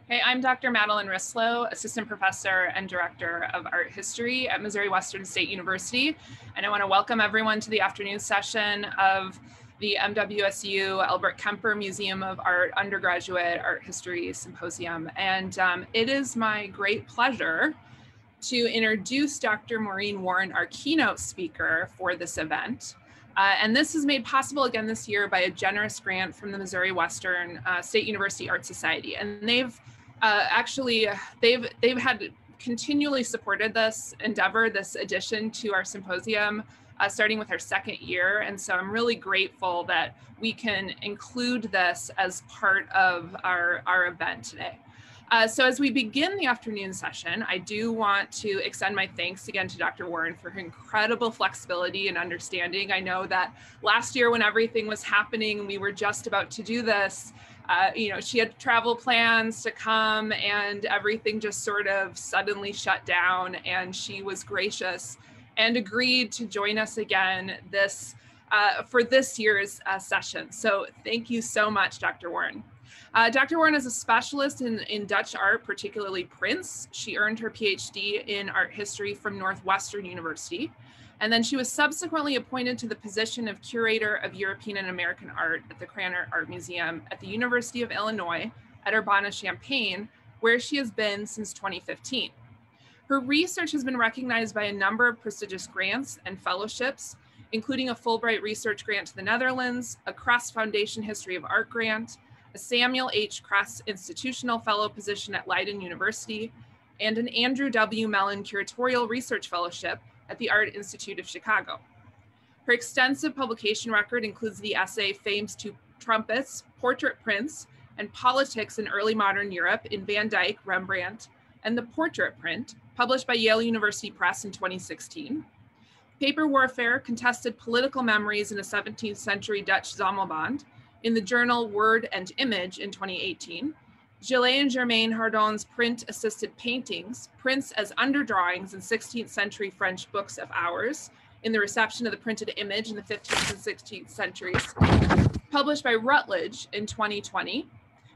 Hey, I'm Dr. Madeline Rislow, Assistant Professor and Director of Art History at Missouri Western State University. And I want to welcome everyone to the afternoon session of the MWSU Albrecht-Kemper Museum of Art Undergraduate Art History Symposium. And it is my great pleasure to introduce Dr. Maureen Warren, our keynote speaker for this event. And this is made possible again this year by a generous grant from the Missouri Western State University Art Society. And they've had continually supported this endeavor, this addition to our symposium, starting with our second year. And so I'm really grateful that we can include this as part of our event today. So as we begin the afternoon session, I do want to extend my thanks again to Dr. Warren for her incredible flexibility and understanding. I know that last year when everything was happening, we were just about to do this, she had travel plans to come and everything just sort of suddenly shut down, and she was gracious and agreed to join us again for this year's session. So thank you so much, Dr. Warren. Dr. Warren is a specialist in Dutch art, particularly prints. She earned her PhD in art history from Northwestern University. And then she was subsequently appointed to the position of Curator of European and American Art at the Krannert Art Museum at the University of Illinois at Urbana-Champaign, where she has been since 2015. Her research has been recognized by a number of prestigious grants and fellowships, including a Fulbright Research Grant to the Netherlands, a Kress Foundation History of Art Grant, a Samuel H. Kress Institutional Fellow position at Leiden University, and an Andrew W. Mellon Curatorial Research Fellowship at the Art Institute of Chicago. Her extensive publication record includes the essay Fame's Two Trumpets, Portrait Prints, and Politics in Early Modern Europe in Van Dyck, Rembrandt, and the Portrait Print, published by Yale University Press in 2016. Paper Warfare, Contested Political Memories in a 17th-Century Dutch Zammelband, in the journal Word and Image in 2018, Gilles and Germaine Hardon's print-assisted paintings, prints as underdrawings in 16th century French books of hours, in the reception of the printed image in the 15th and 16th centuries, published by Routledge in 2020,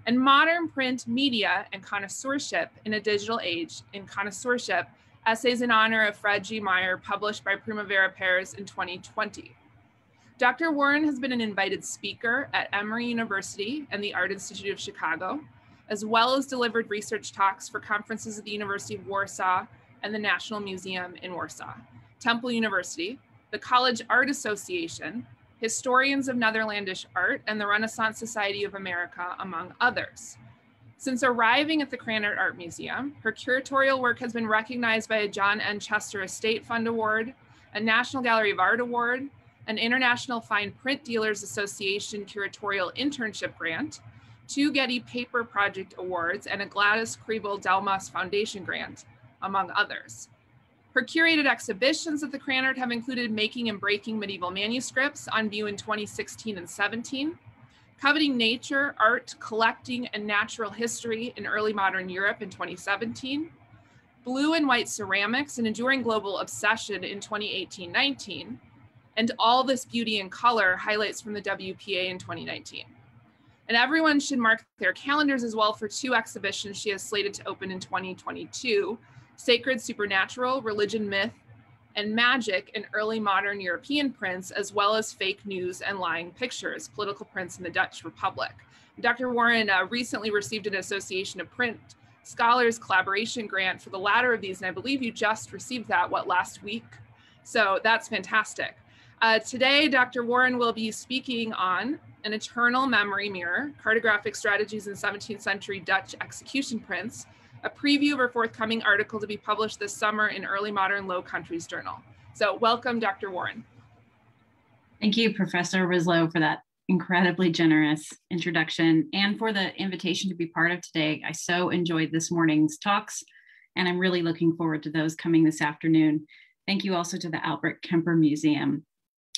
and Modern Print Media and Connoisseurship in a Digital Age in Connoisseurship, Essays in Honor of Fred G. Meyer, published by Primavera Pairs in 2020. Dr. Warren has been an invited speaker at Emory University and the Art Institute of Chicago, as well as delivered research talks for conferences at the University of Warsaw and the National Museum in Warsaw, Temple University, the College Art Association, Historians of Netherlandish Art, and the Renaissance Society of America, among others. Since arriving at the Krannert Art Museum, her curatorial work has been recognized by a John N. Chester Estate Fund Award, a National Gallery of Art Award, an International Fine Print Dealers Association Curatorial Internship Grant, 2 Getty Paper Project Awards, and a Gladys Kriebel Delmas Foundation Grant, among others. Her curated exhibitions at the Krannert have included Making and Breaking Medieval Manuscripts, on view in 2016 and 17, Coveting Nature, Art, Collecting, and Natural History in Early Modern Europe in 2017, Blue and White Ceramics, an Enduring Global Obsession in 2018-19, and All This Beauty and Color, highlights from the WPA in 2019. And everyone should mark their calendars as well for 2 exhibitions she has slated to open in 2022, Sacred Supernatural, Religion, Myth, and Magic in Early Modern European Prints, as well as Fake News and Lying Pictures, Political Prints in the Dutch Republic. Dr. Warren recently received an Association of Print Scholars Collaboration Grant for the latter of these, and I believe you just received that, last week? So that's fantastic. Today, Dr. Warren will be speaking on An Eternal Memory Mirror, Cartographic Strategies in 17th Century Dutch Execution Prints, a preview of her forthcoming article to be published this summer in Early Modern Low Countries Journal. So welcome, Dr. Warren. Thank you, Professor Rislow, for that incredibly generous introduction and for the invitation to be part of today. I so enjoyed this morning's talks, and I'm really looking forward to those coming this afternoon. Thank you also to the Albrecht-Kemper Museum.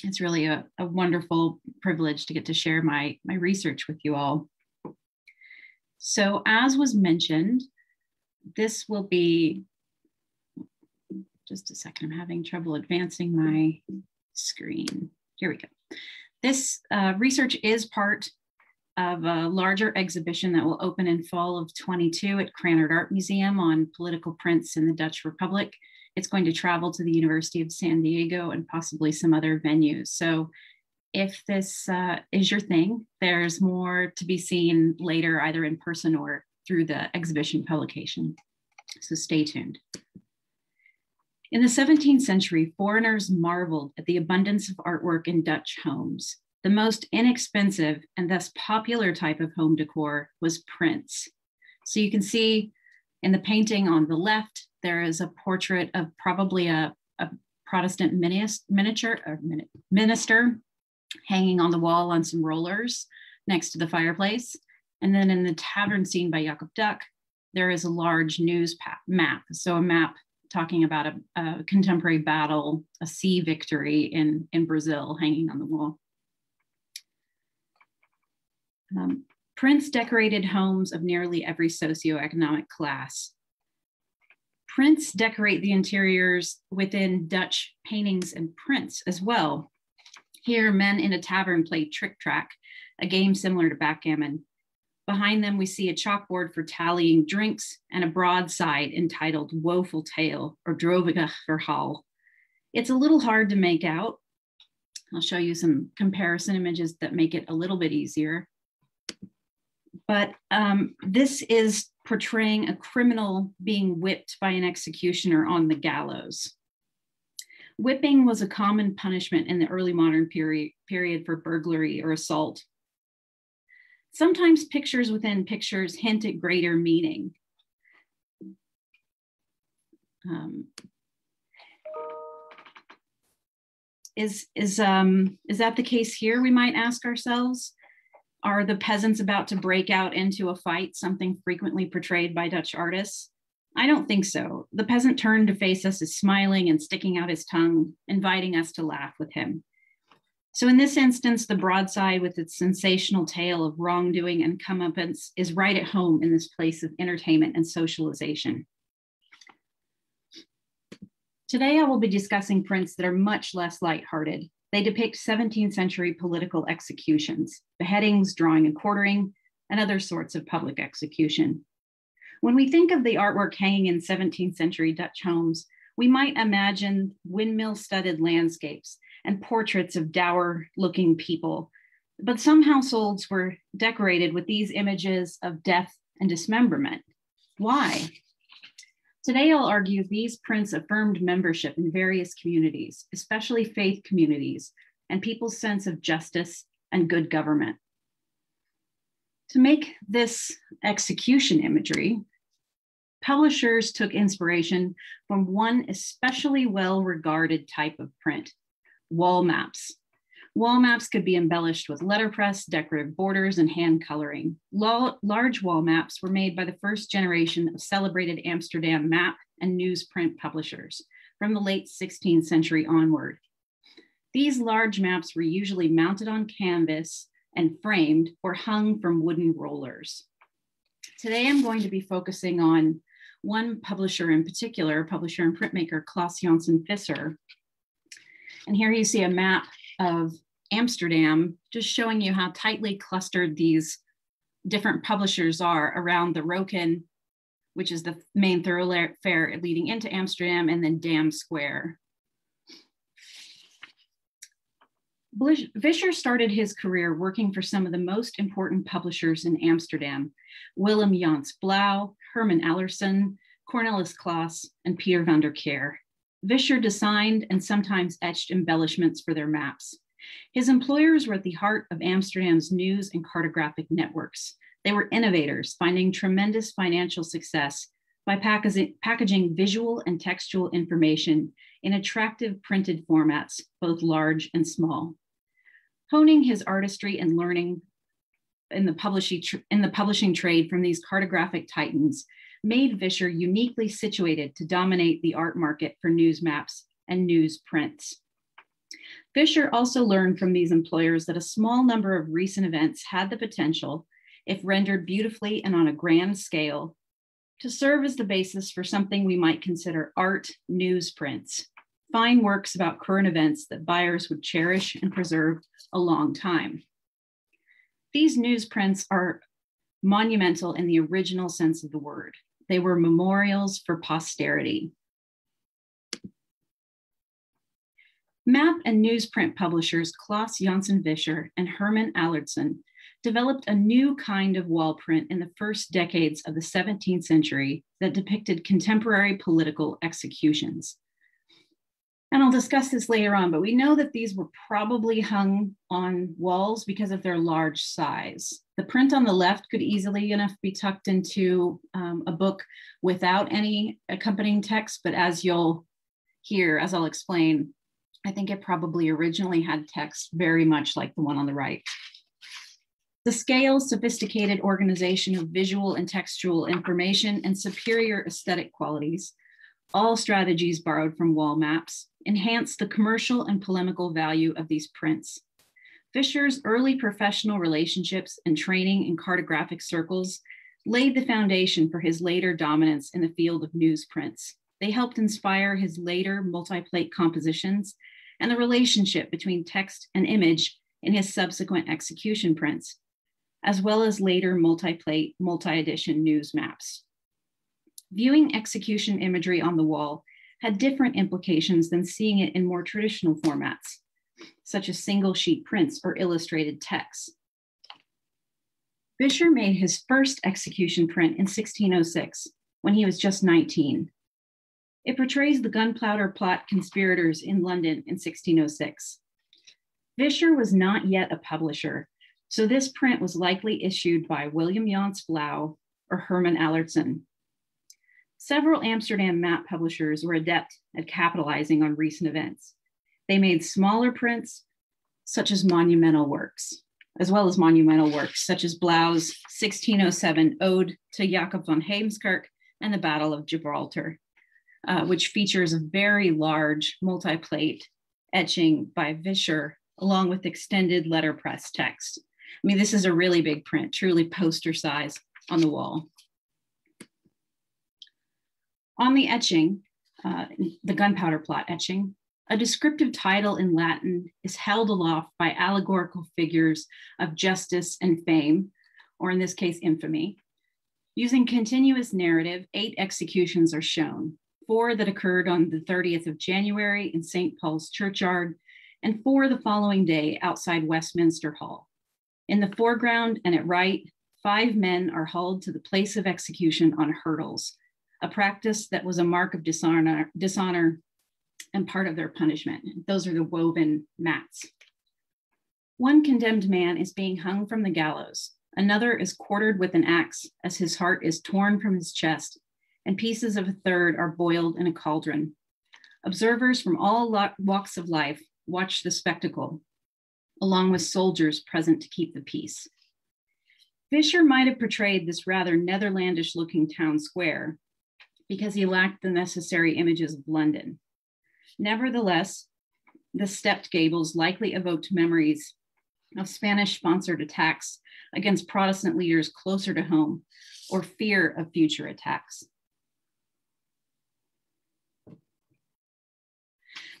It's really a wonderful privilege to get to share my research with you all. So as was mentioned, this will be, just a second, I'm having trouble advancing my screen. Here we go. This research is part of a larger exhibition that will open in fall of 22 at Krannert Art Museum on political prints in the Dutch Republic. It's going to travel to the University of San Diego and possibly some other venues. So if this is your thing, there's more to be seen later, either in person or through the exhibition publication. So stay tuned. In the 17th century, foreigners marveled at the abundance of artwork in Dutch homes. The most inexpensive and thus popular type of home decor was prints. So you can see in the painting on the left, there is a portrait of probably a Protestant minister hanging on the wall on some rollers next to the fireplace. And then in the tavern scene by Jacob Duck, there is a large news map. So a map talking about a contemporary battle, a sea victory in Brazil hanging on the wall. Prints decorated homes of nearly every socioeconomic class. Prints decorate the interiors within Dutch paintings and prints as well. Here, men in a tavern play trick-track, a game similar to backgammon. Behind them, we see a chalkboard for tallying drinks and a broadside entitled Woeful Tale or Droevige Verhaal. It's a little hard to make out. I'll show you some comparison images that make it a little bit easier. But this is portraying a criminal being whipped by an executioner on the gallows. Whipping was a common punishment in the early modern period for burglary or assault. Sometimes pictures within pictures hint at greater meaning. Is that the case here, we might ask ourselves? Are the peasants about to break out into a fight, something frequently portrayed by Dutch artists? I don't think so. The peasant turned to face us as smiling and sticking out his tongue, inviting us to laugh with him. So in this instance, the broadside with its sensational tale of wrongdoing and comeuppance is right at home in this place of entertainment and socialization. Today, I will be discussing prints that are much less lighthearted. They depict 17th century political executions, beheadings, drawing and quartering, and other sorts of public execution. When we think of the artwork hanging in 17th century Dutch homes, we might imagine windmill-studded landscapes and portraits of dour-looking people. But some households were decorated with these images of death and dismemberment. Why? Today, I'll argue these prints affirmed membership in various communities, especially faith communities, and people's sense of justice and good government. To make this execution imagery, publishers took inspiration from one especially well-regarded type of print, wall maps. Wall maps could be embellished with letterpress, decorative borders, and hand coloring. Large wall maps were made by the first generation of celebrated Amsterdam map and newsprint publishers from the late 16th century onward. These large maps were usually mounted on canvas and framed or hung from wooden rollers. Today, I'm going to be focusing on one publisher in particular, publisher and printmaker Claes Janssen Visser. And here you see a map of Amsterdam, just showing you how tightly clustered these different publishers are around the Roken, which is the main thoroughfare leading into Amsterdam, and then Dam Square. Visser started his career working for some of the most important publishers in Amsterdam: Willem Jans Blauw, Herman Allerson, Cornelis Claes, and Peter van der Keer. Visser designed and sometimes etched embellishments for their maps. His employers were at the heart of Amsterdam's news and cartographic networks. They were innovators, finding tremendous financial success by packaging visual and textual information in attractive printed formats, both large and small. Honing his artistry and learning in the publishing trade from these cartographic titans made Visser uniquely situated to dominate the art market for news maps and news prints. Visser also learned from these employers that a small number of recent events had the potential, if rendered beautifully and on a grand scale, to serve as the basis for something we might consider art newsprints, fine works about current events that buyers would cherish and preserve a long time. These newsprints are monumental in the original sense of the word. They were memorials for posterity. Map and newsprint publishers Claes Janssen-Vischer and Herman Allardson developed a new kind of wall print in the first decades of the 17th century that depicted contemporary political executions. And I'll discuss this later on, but we know that these were probably hung on walls because of their large size. The print on the left could easily enough be tucked into a book without any accompanying text, but as you'll hear, as I'll explain, I think it probably originally had text very much like the one on the right. The scale, sophisticated organization of visual and textual information, and superior aesthetic qualities, all strategies borrowed from wall maps, enhance the commercial and polemical value of these prints. Vischer's early professional relationships and training in cartographic circles laid the foundation for his later dominance in the field of newsprints. They helped inspire his later multi-plate compositions and the relationship between text and image in his subsequent execution prints, as well as later multi-plate, multi-edition news maps. Viewing execution imagery on the wall had different implications than seeing it in more traditional formats, such as single sheet prints or illustrated texts. Vischer made his first execution print in 1606 when he was just 19. It portrays the gunpowder plot conspirators in London in 1606. Vischer was not yet a publisher, so this print was likely issued by William Jans Blauw or Herman Allardson. Several Amsterdam map publishers were adept at capitalizing on recent events. They made smaller prints, such as monumental works, as well as monumental works, such as Blauw's 1607 Ode to Jacob van Heemskerk and the Battle of Gibraltar, which features a very large multi-plate etching by Vischer, along with extended letterpress text. I mean, this is a really big print, truly poster size on the wall. On the etching, the gunpowder plot etching, a descriptive title in Latin is held aloft by allegorical figures of justice and fame, or in this case, infamy. Using continuous narrative, 8 executions are shown, 4 that occurred on the 30th of January in St. Paul's Churchyard, and 4 the following day outside Westminster Hall. In the foreground and at right, 5 men are hauled to the place of execution on hurdles, a practice that was a mark of dishonor and part of their punishment. Those are the woven mats. One condemned man is being hung from the gallows. Another is quartered with an axe as his heart is torn from his chest, and pieces of a third are boiled in a cauldron. Observers from all walks of life watch the spectacle, along with soldiers present to keep the peace. Vischer might have portrayed this rather Netherlandish-looking town square because he lacked the necessary images of London. Nevertheless, the stepped gables likely evoked memories of Spanish-sponsored attacks against Protestant leaders closer to home, or fear of future attacks.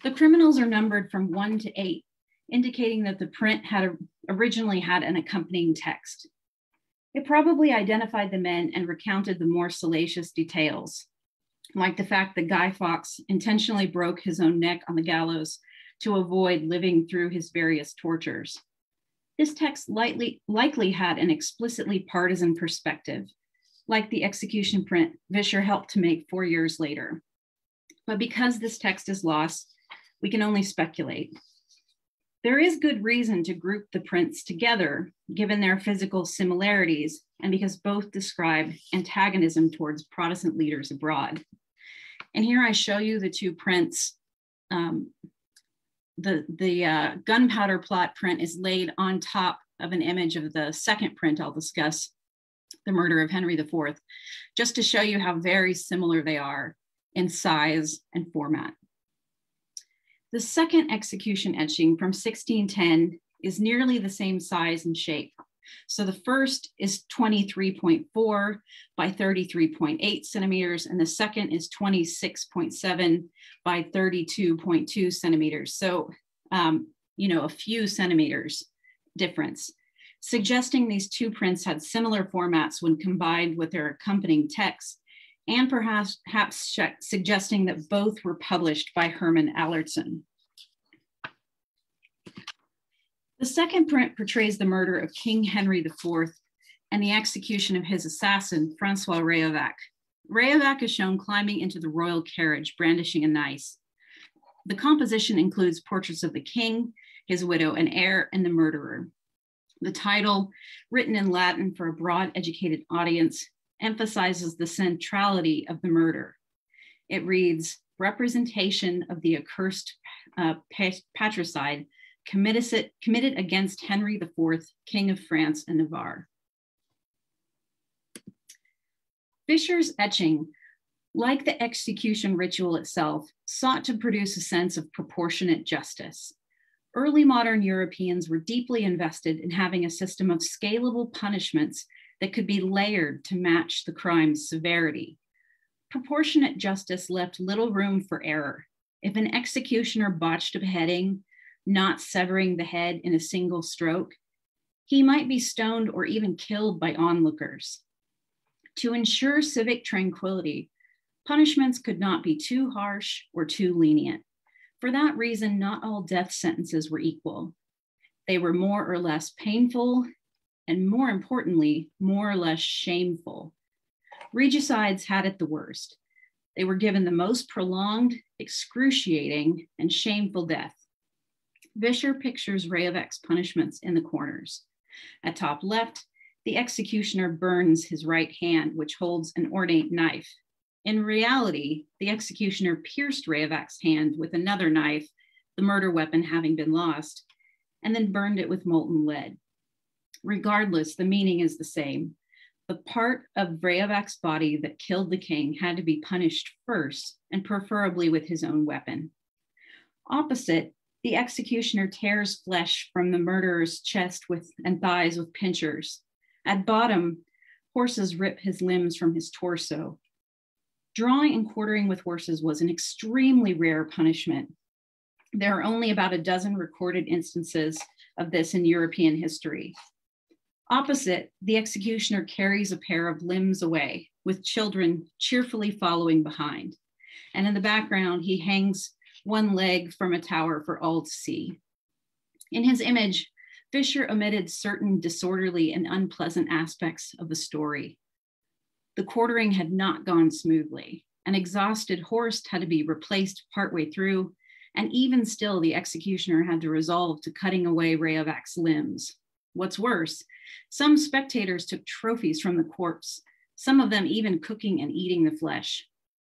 The criminals are numbered from 1 to 8, indicating that the print originally had an accompanying text. It probably identified the men and recounted the more salacious details, like the fact that Guy Fawkes intentionally broke his own neck on the gallows to avoid living through his various tortures. This text likely had an explicitly partisan perspective, like the execution print Vischer helped to make 4 years later. But because this text is lost, we can only speculate. There is good reason to group the prints together, given their physical similarities, and because both describe antagonism towards Protestant leaders abroad. And here I show you the 2 prints. The gunpowder plot print is laid on top of an image of the second print I'll discuss, the murder of Henry IV, just to show you how very similar they are in size and format. The second execution etching from 1610 is nearly the same size and shape. So the first is 23.4 by 33.8 centimeters, and the second is 26.7 by 32.2 centimeters. So, a few centimeters difference. suggesting these two prints had similar formats when combined with their accompanying texts, and perhaps suggesting that both were published by Herman Allerton. The second print portrays the murder of King Henry IV and the execution of his assassin, Francois Rayovac. Rayovac is shown climbing into the royal carriage, brandishing a knife. The composition includes portraits of the king, his widow and heir, and the murderer. The title, written in Latin for a broad educated audience, emphasizes the centrality of the murder. It reads, "Representation of the accursed patricide committed against Henry IV, King of France and Navarre." Fisher's etching, like the execution ritual itself, sought to produce a sense of proportionate justice. Early modern Europeans were deeply invested in having a system of scalable punishments that could be layered to match the crime's severity. Proportionate justice left little room for error. If an executioner botched a beheading, not severing the head in a single stroke, he might be stoned or even killed by onlookers. To ensure civic tranquility, punishments could not be too harsh or too lenient. For that reason, not all death sentences were equal. They were more or less painful, and more importantly, more or less shameful. Regicides had it the worst. They were given the most prolonged, excruciating, and shameful death. Vischer pictures Rayovac's punishments in the corners. At top left, the executioner burns his right hand, which holds an ornate knife. In reality, the executioner pierced Rayovac's hand with another knife, the murder weapon having been lost, and then burned it with molten lead. Regardless, the meaning is the same. The part of Rayovac's body that killed the king had to be punished first, and preferably with his own weapon. Opposite, the executioner tears flesh from the murderer's chest and thighs with pincers. At bottom, horses rip his limbs from his torso. Drawing and quartering with horses was an extremely rare punishment. There are only about a dozen recorded instances of this in European history. Opposite, the executioner carries a pair of limbs away, with children cheerfully following behind. And in the background, he hangs one leg from a tower for all to see. In his image, Fischer omitted certain disorderly and unpleasant aspects of the story. The quartering had not gone smoothly. An exhausted horse had to be replaced partway through, and even still, the executioner had to resolve to cutting away Rayovac's limbs. What's worse, some spectators took trophies from the corpse, some of them even cooking and eating the flesh.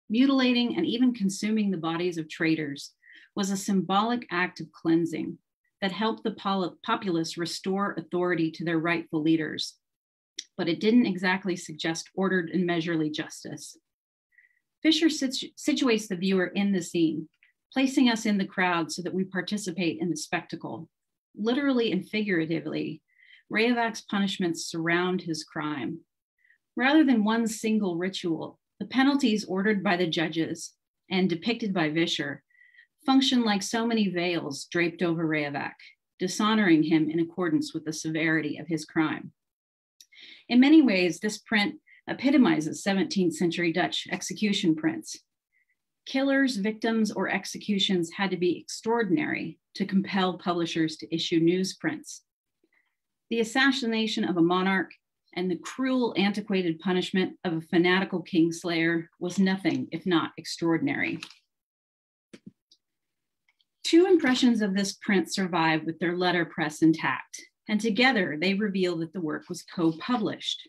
Mutilating and even consuming the bodies of traitors was a symbolic act of cleansing that helped the populace restore authority to their rightful leaders. But it didn't exactly suggest ordered and measurely justice. Fischer situates the viewer in the scene, placing us in the crowd so that we participate in the spectacle. Literally and figuratively, Rayovac's punishments surround his crime. Rather than one single ritual, the penalties ordered by the judges and depicted by Vischer function like so many veils draped over Rayovac, dishonoring him in accordance with the severity of his crime. In many ways, this print epitomizes 17th century Dutch execution prints. Killers, victims, or executions had to be extraordinary to compel publishers to issue newsprints. The assassination of a monarch and the cruel, antiquated punishment of a fanatical kingslayer was nothing if not extraordinary. Two impressions of this print survive with their letterpress intact, and together they reveal that the work was co-published.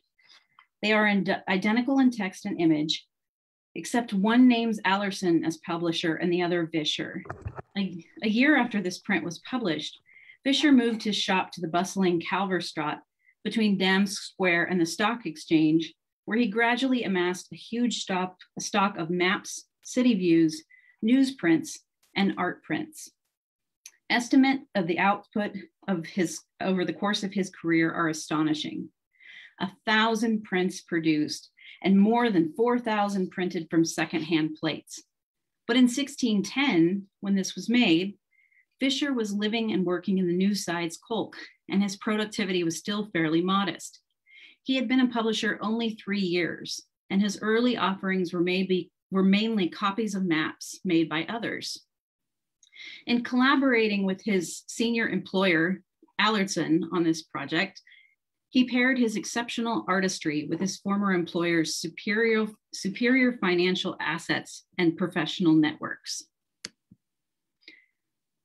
They are identical in text and image, except one names Allerton as publisher and the other Vischer. A year after this print was published, Vischer moved his shop to the bustling Kalverstraat between Dam Square and the Stock Exchange, where he gradually amassed a huge stock of maps, city views, newsprints, and art prints. Estimate of the output of his over the course of his career are astonishing. 1,000 prints produced and more than 4,000 printed from secondhand plates. But in 1610, when this was made, Vischer was living and working in the New Sides Kolk and his productivity was still fairly modest. He had been a publisher only 3 years, and his early offerings were mainly copies of maps made by others. In collaborating with his senior employer, Allardson, on this project, he paired his exceptional artistry with his former employer's superior financial assets and professional networks.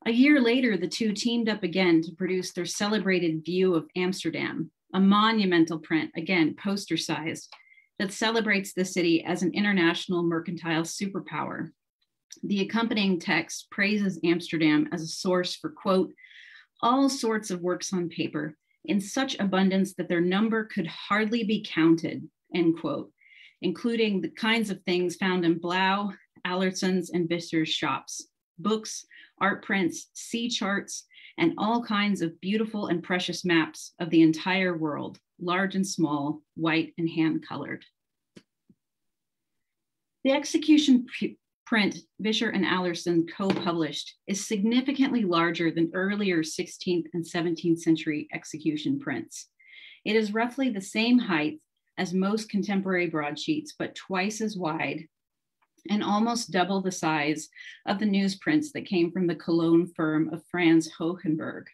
A year later, the two teamed up again to produce their celebrated View of Amsterdam, a monumental print, again, poster-sized, that celebrates the city as an international mercantile superpower. The accompanying text praises Amsterdam as a source for, quote, all sorts of works on paper in such abundance that their number could hardly be counted, end quote, including the kinds of things found in Blau, Allardson's, and Visser's shops, books, art prints, sea charts, and all kinds of beautiful and precious maps of the entire world, large and small, white and hand-colored. The execution print Visser and Allardyce co-published is significantly larger than earlier 16th and 17th century execution prints. It is roughly the same height as most contemporary broadsheets, but twice as wide and almost double the size of the newsprints that came from the Cologne firm of Franz Hohenberg.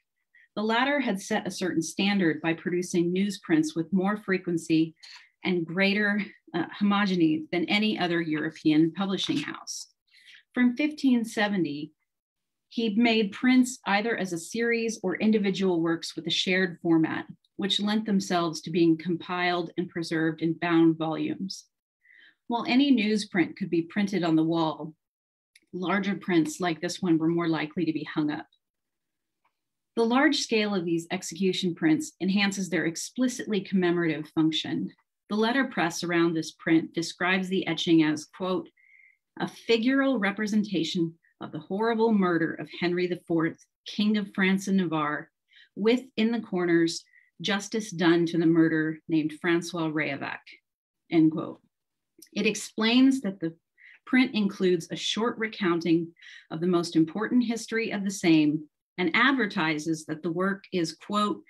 The latter had set a certain standard by producing newsprints with more frequency and greater homogeneity than any other European publishing house. From 1570, he made prints either as a series or individual works with a shared format, which lent themselves to being compiled and preserved in bound volumes. While any newsprint could be printed on the wall, larger prints like this one were more likely to be hung up. The large scale of these execution prints enhances their explicitly commemorative function. The letterpress around this print describes the etching as, quote, a figural representation of the horrible murder of Henry IV, King of France and Navarre, with in the corners, justice done to the murderer named Francois Reavac, end quote. It explains that the print includes a short recounting of the most important history of the same and advertises that the work is, quote,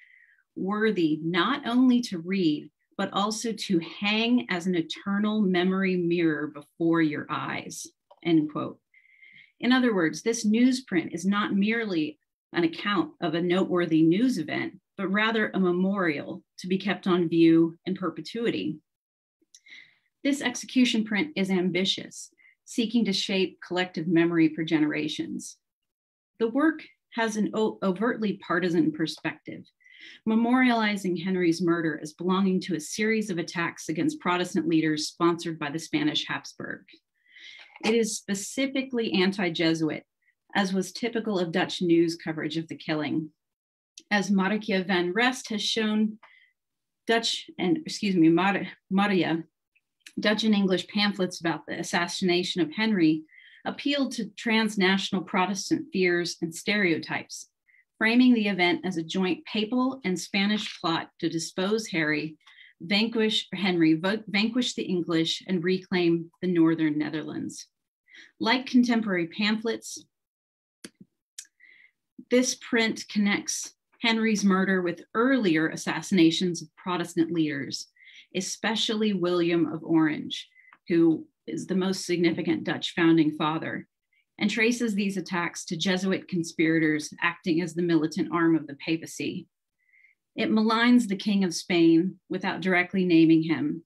worthy not only to read, but also to hang as an eternal memory mirror before your eyes, end quote. In other words, this newsprint is not merely an account of a noteworthy news event, but rather a memorial to be kept on view in perpetuity. This execution print is ambitious, seeking to shape collective memory for generations. The work has an overtly partisan perspective, memorializing Henry's murder as belonging to a series of attacks against Protestant leaders sponsored by the Spanish Habsburg. It is specifically anti-Jesuit, as was typical of Dutch news coverage of the killing. As Marija van Rest has shown, Dutch and English pamphlets about the assassination of Henry appealed to transnational Protestant fears and stereotypes, framing the event as a joint papal and Spanish plot to dispose Henry, vanquish the English, and reclaim the Northern Netherlands. Like contemporary pamphlets, this print connects Henry's murder with earlier assassinations of Protestant leaders, especially William of Orange, who is the most significant Dutch founding father, and traces these attacks to Jesuit conspirators acting as the militant arm of the papacy. It maligns the King of Spain without directly naming him,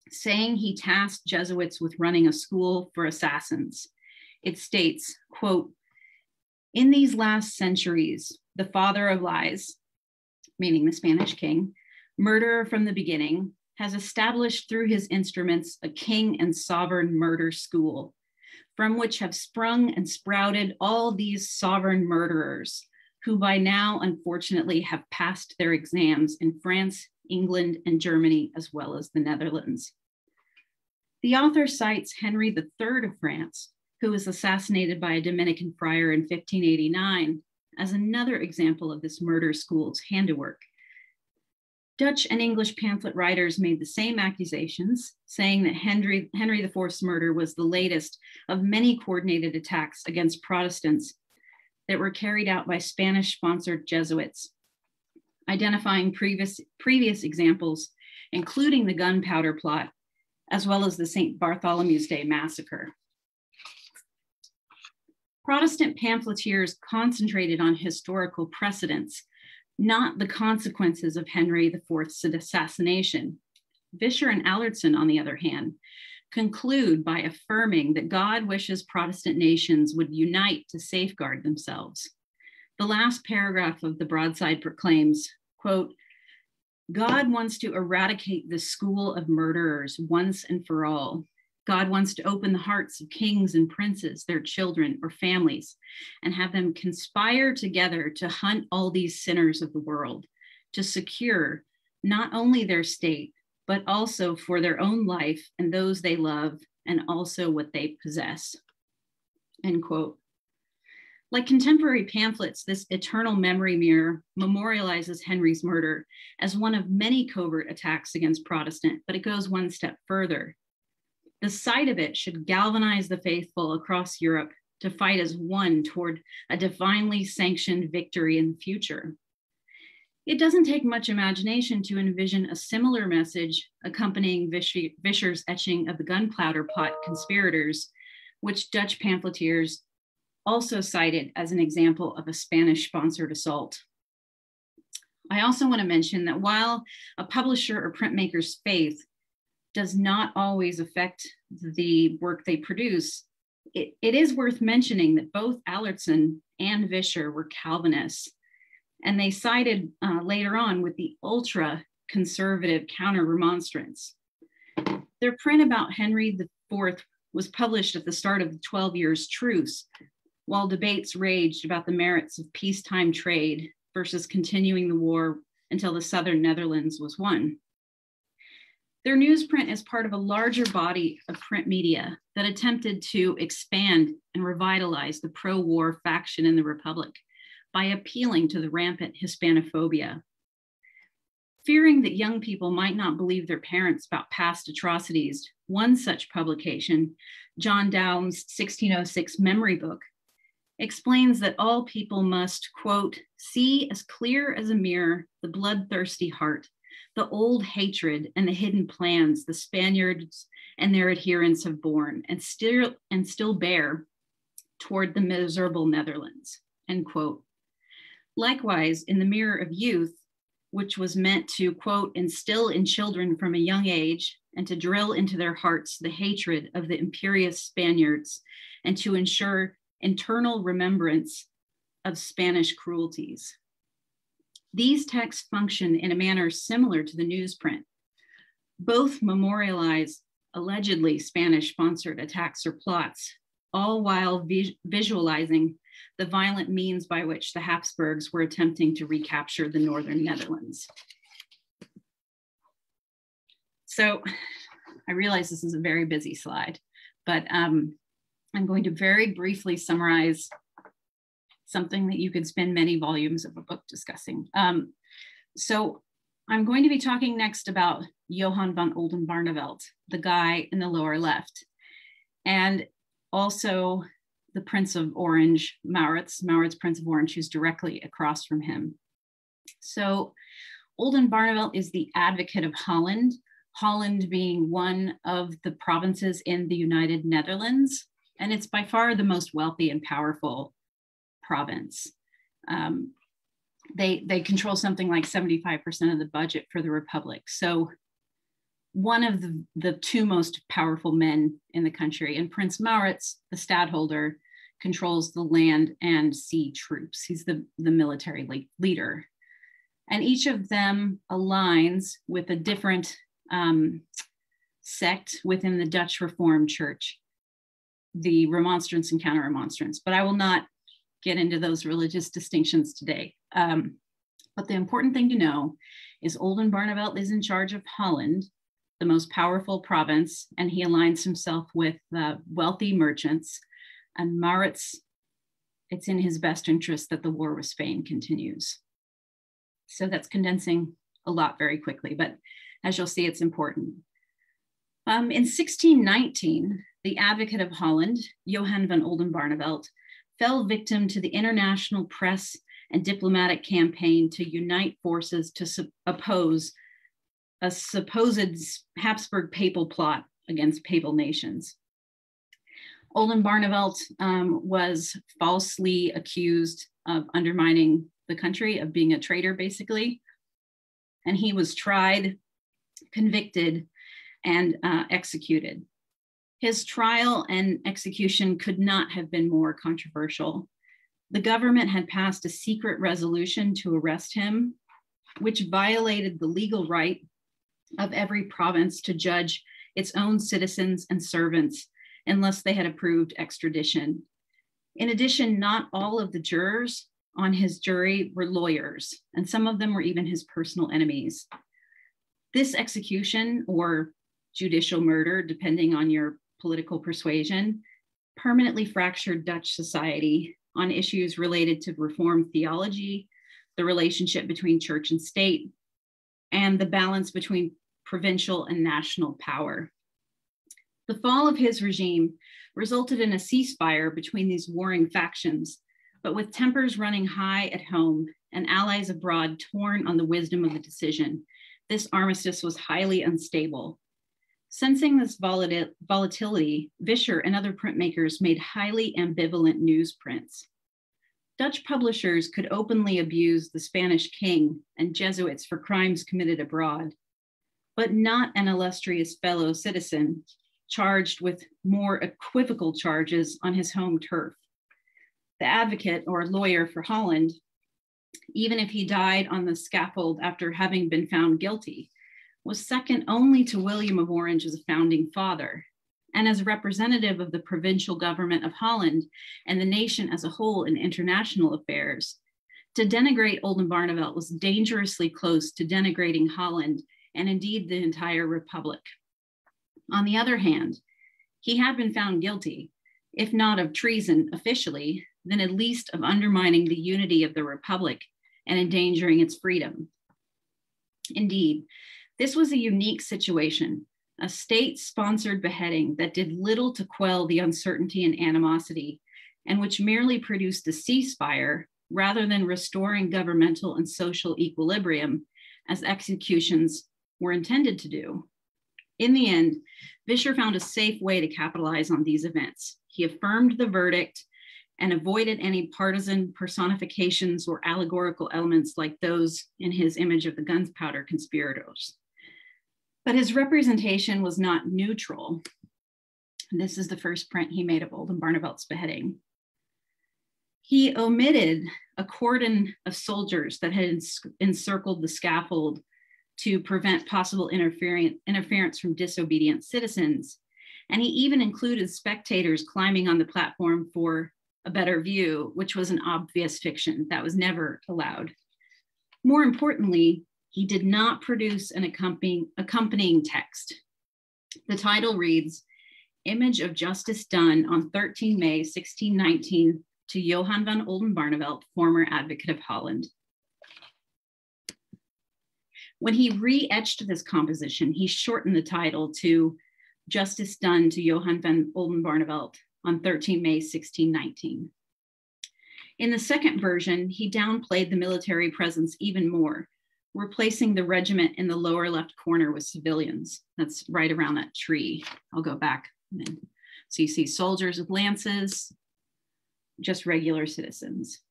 saying he tasked Jesuits with running a school for assassins. It states, quote, in these last centuries, the father of lies, meaning the Spanish king, murderer from the beginning, has established through his instruments a king and sovereign murder school, from which have sprung and sprouted all these sovereign murderers, who by now, unfortunately, have passed their exams in France, England, and Germany, as well as the Netherlands. The author cites Henry III of France, who was assassinated by a Dominican friar in 1589, as another example of this murder school's handiwork. Dutch and English pamphlet writers made the same accusations, saying that Henry IV's murder was the latest of many coordinated attacks against Protestants that were carried out by Spanish-sponsored Jesuits. identifying previous examples, including the gunpowder plot, as well as the St. Bartholomew's Day massacre. Protestant pamphleteers concentrated on historical precedents, not the consequences of Henry IV's assassination. Vischer and Allardson, on the other hand, conclude by affirming that God wishes Protestant nations would unite to safeguard themselves. The last paragraph of the broadside proclaims, quote, God wants to eradicate the school of murderers once and for all. God wants to open the hearts of kings and princes, their children or families, and have them conspire together to hunt all these sinners of the world, to secure not only their state, but also for their own life and those they love, and also what they possess, end quote. Like contemporary pamphlets, this eternal memory mirror memorializes Henry's murder as one of many covert attacks against Protestant, but it goes one step further. The sight of it should galvanize the faithful across Europe to fight as one toward a divinely sanctioned victory in the future. It doesn't take much imagination to envision a similar message accompanying Vischer's etching of the gunpowder plot conspirators, which Dutch pamphleteers also cited as an example of a Spanish-sponsored assault. I also want to mention that while a publisher or printmaker's faith does not always affect the work they produce, it is worth mentioning that both Allardson and Vischer were Calvinists, and they sided later on with the ultra-conservative counter-remonstrance. Their print about Henry IV was published at the start of the 12 Years' Truce, while debates raged about the merits of peacetime trade versus continuing the war until the Southern Netherlands was won. Their newsprint is part of a larger body of print media that attempted to expand and revitalize the pro-war faction in the Republic by appealing to the rampant Hispanophobia. Fearing that young people might not believe their parents about past atrocities, one such publication, John Downes' 1606 memory book, explains that all people must, quote, see as clear as a mirror the bloodthirsty heart, the old hatred and the hidden plans the Spaniards and their adherents have borne and still bear toward the miserable Netherlands, end quote. Likewise, in the mirror of youth, which was meant to, quote, instill in children from a young age and to drill into their hearts the hatred of the imperious Spaniards and to ensure internal remembrance of Spanish cruelties. These texts function in a manner similar to the newsprint. Both memorialize allegedly Spanish-sponsored attacks or plots, all while visualizing the violent means by which the Habsburgs were attempting to recapture the Northern Netherlands. So I realize this is a very busy slide, but I'm going to very briefly summarize something that you could spend many volumes of a book discussing. So I'm going to be talking next about Johann van Oldenbarnevelt, the guy in the lower left, and also the Prince of Orange, Maurits, Prince of Orange, who's directly across from him. So Oldenbarnevelt is the advocate of Holland, Holland being one of the provinces in the United Netherlands, and it's by far the most wealthy and powerful province. They control something like 75% of the budget for the Republic. So one of the two most powerful men in the country, and Prince Maurits, the stadtholder, controls the land and sea troops. He's the military leader. And each of them aligns with a different sect within the Dutch Reformed Church, the Remonstrance and Counter-Remonstrance. But I will not get into those religious distinctions today. But the important thing to know is Oldenbarnevelt is in charge of Holland, the most powerful province, and he aligns himself with wealthy merchants. And Maurits, it's in his best interest that the war with Spain continues. So that's condensing a lot very quickly, but as you'll see, it's important. In 1619, the advocate of Holland, Johann van Oldenbarnevelt, fell victim to the international press and diplomatic campaign to unite forces to oppose a supposed Habsburg papal plot against papal nations. Oldenbarnevelt was falsely accused of undermining the country, of being a traitor, basically. And he was tried, convicted, and executed. His trial and execution could not have been more controversial. The government had passed a secret resolution to arrest him, which violated the legal right of every province to judge its own citizens and servants unless they had approved extradition. In addition, not all of the jurors on his jury were lawyers, and some of them were even his personal enemies. This execution, or judicial murder, depending on your political persuasion, permanently fractured Dutch society on issues related to Reformed theology, the relationship between church and state, and the balance between provincial and national power. The fall of his regime resulted in a ceasefire between these warring factions, but with tempers running high at home and allies abroad torn on the wisdom of the decision, this armistice was highly unstable. Sensing this volatility, Vischer and other printmakers made highly ambivalent newsprints. Dutch publishers could openly abuse the Spanish king and Jesuits for crimes committed abroad, but not an illustrious fellow citizen charged with more equivocal charges on his home turf. The advocate or lawyer for Holland, even if he died on the scaffold after having been found guilty, was second only to William of Orange as a founding father. And as representative of the provincial government of Holland and the nation as a whole in international affairs, to denigrate Oldenbarnevelt was dangerously close to denigrating Holland and indeed the entire republic. On the other hand, he had been found guilty, if not of treason officially, then at least of undermining the unity of the republic and endangering its freedom. Indeed, this was a unique situation, a state-sponsored beheading that did little to quell the uncertainty and animosity, and which merely produced a ceasefire rather than restoring governmental and social equilibrium, as executions were intended to do. In the end, Vischer found a safe way to capitalize on these events. He affirmed the verdict and avoided any partisan personifications or allegorical elements like those in his image of the gunpowder conspirators. But his representation was not neutral. This is the first print he made of Oldenbarnevelt's beheading. He omitted a cordon of soldiers that had encircled the scaffold to prevent possible interference from disobedient citizens. And he even included spectators climbing on the platform for a better view, which was an obvious fiction that was never allowed. More importantly, he did not produce an accompanying text. The title reads, Image of Justice Done on 13 May 1619 to Johan van Oldenbarnevelt, former advocate of Holland. When he re-etched this composition, he shortened the title to Justice Done to Johan van Oldenbarnevelt on 13 May 1619. In the second version, he downplayed the military presence even more, replacing the regiment in the lower left corner with civilians. That's right around that tree. I'll go back. So you see soldiers with lances, just regular citizens.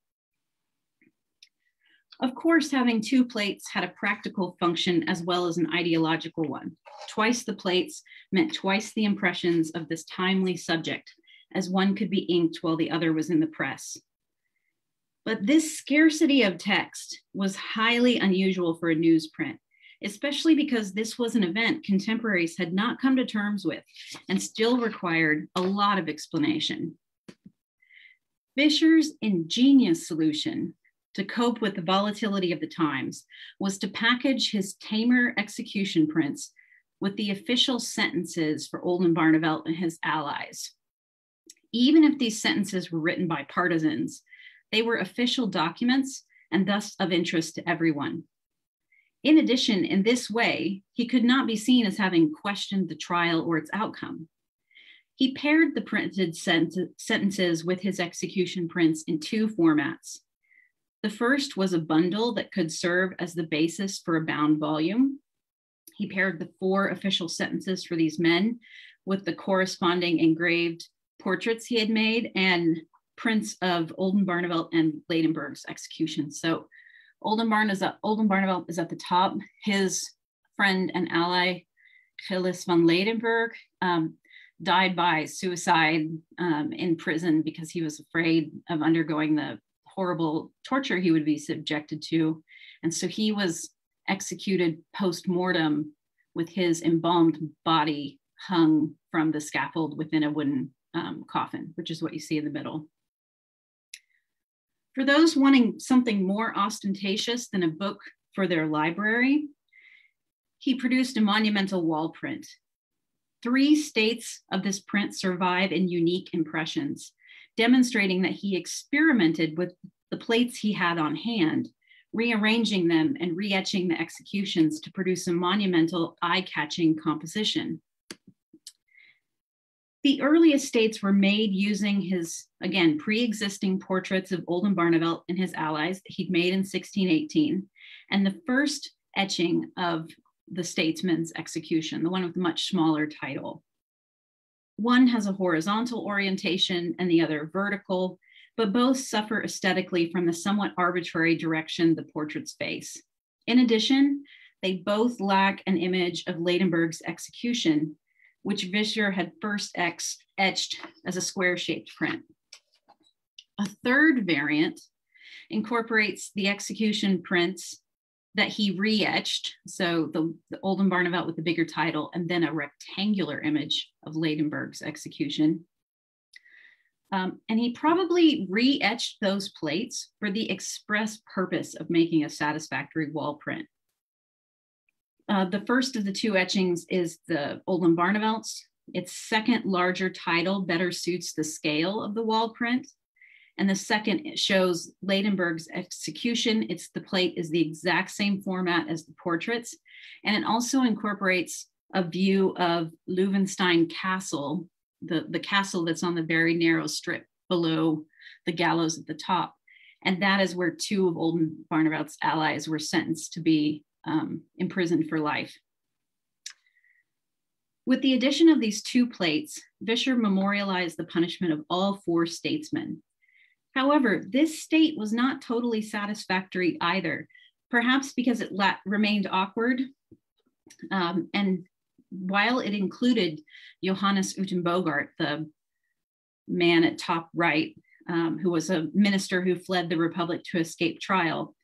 Of course, having two plates had a practical function as well as an ideological one. Twice the plates meant twice the impressions of this timely subject, as one could be inked while the other was in the press. But this scarcity of text was highly unusual for a newsprint, especially because this was an event contemporaries had not come to terms with and still required a lot of explanation. Vischer's ingenious solution to cope with the volatility of the times was to package his tamer execution prints with the official sentences for Oldenbarnevelt and his allies. Even if these sentences were written by partisans, they were official documents and thus of interest to everyone. In addition, in this way, he could not be seen as having questioned the trial or its outcome. He paired the printed sentences with his execution prints in two formats. The first was a bundle that could serve as the basis for a bound volume. He paired the 4 official sentences for these men with the corresponding engraved portraits he had made and prints of Oldenbarnevelt and Ladenburg's execution. So Oldenbarnevelt is at the top. His friend and ally, Gilles van Ladenburg, died by suicide in prison because he was afraid of undergoing the horrible torture he would be subjected to. And so he was executed post-mortem with his embalmed body hung from the scaffold within a wooden coffin, which is what you see in the middle. For those wanting something more ostentatious than a book for their library, he produced a monumental wall print. 3 states of this print survive in unique impressions, demonstrating that he experimented with the plates he had on hand, rearranging them and re-etching the executions to produce a monumental, eye-catching composition. The earliest states were made using his, again, pre-existing portraits of Oldenbarnevelt and his allies that he'd made in 1618, and the first etching of the statesman's execution, the one with the much smaller title. One has a horizontal orientation and the other vertical, but both suffer aesthetically from the somewhat arbitrary direction the portraits face. In addition, they both lack an image of Ladenburg's execution, which Vischer had first etched as a square-shaped print. A third variant incorporates the execution prints that he re-etched, so the Oldenbarnevelt with the bigger title, and then a rectangular image of Ladenburg's execution. And he probably re-etched those plates for the express purpose of making a satisfactory wall print. The first of the 2 etchings is the Oldenbarnevelt's. Its second larger title better suits the scale of the wall print. And the second shows Ladenburg's execution. The plate is the exact same format as the portraits. And it also incorporates a view of Löwenstein Castle, the castle that's on the very narrow strip below the gallows at the top. And that is where 2 of Oldenbarnevelt's allies were sentenced to be imprisoned for life. With the addition of these 2 plates, Vischer memorialized the punishment of all 4 statesmen. However, this state was not totally satisfactory either, perhaps because it remained awkward. And while it included Johannes Utenbogart, the man at top right, who was a minister who fled the Republic to escape trial,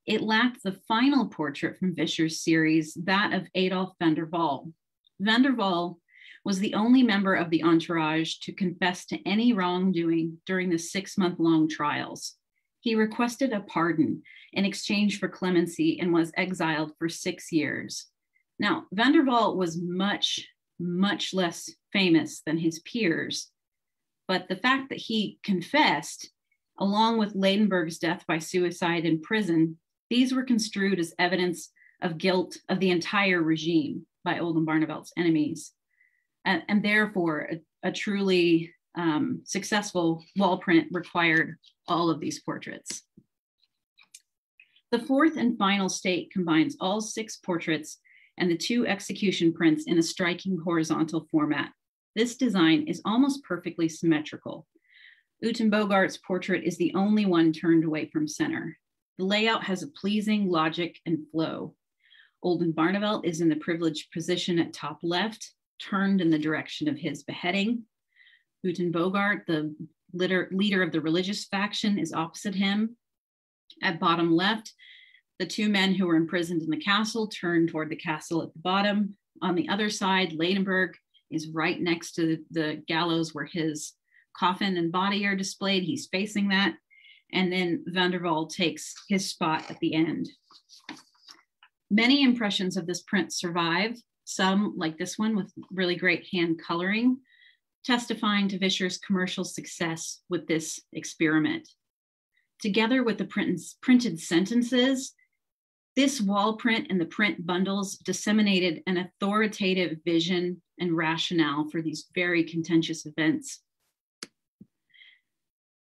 it lacked the final portrait from Vischer's series, that of Adolf van der Waal. Van der Waal was the only member of the entourage to confess to any wrongdoing during the 6-month-long trials. He requested a pardon in exchange for clemency and was exiled for 6 years. Now, van der Waal was much, much less famous than his peers, but the fact that he confessed, along with Ladenburg's death by suicide in prison, these were construed as evidence of guilt of the entire regime by Oldenbarnevelt's enemies. And therefore, a truly successful wall print required all of these portraits. The 4th and final state combines all 6 portraits and the 2 execution prints in a striking horizontal format. This design is almost perfectly symmetrical. Utenbogart's portrait is the only one turned away from center. The layout has a pleasing logic and flow. Oldenbarnevelt is in the privileged position at top left, turned in the direction of his beheading. Utenbogart, the leader of the religious faction, is opposite him. At bottom left, the 2 men who were imprisoned in the castle turn toward the castle at the bottom. On the other side, Ladenburg is right next to the gallows where his coffin and body are displayed. He's facing that. And then van der Waal takes his spot at the end. Many impressions of this print survive, some like this one with really great hand coloring, testifying to Vischer's commercial success with this experiment. Together with the printed sentences, this wall print and the print bundles disseminated an authoritative vision and rationale for these very contentious events.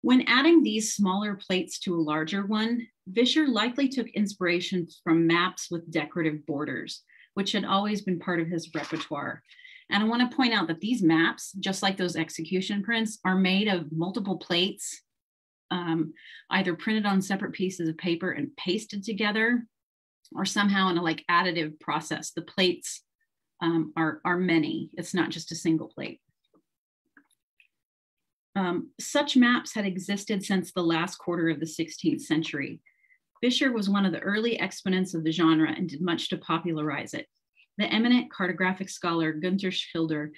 When adding these smaller plates to a larger one, Vischer likely took inspiration from maps with decorative borders, which had always been part of his repertoire. And I want to point out that these maps, just like those execution prints, are made of multiple plates, either printed on separate pieces of paper and pasted together, or somehow in a like additive process. The plates are many. It's not just a single plate. Such maps had existed since the last quarter of the 16th century. Vischer was one of the early exponents of the genre and did much to popularize it. The eminent cartographic scholar Gunther Schilder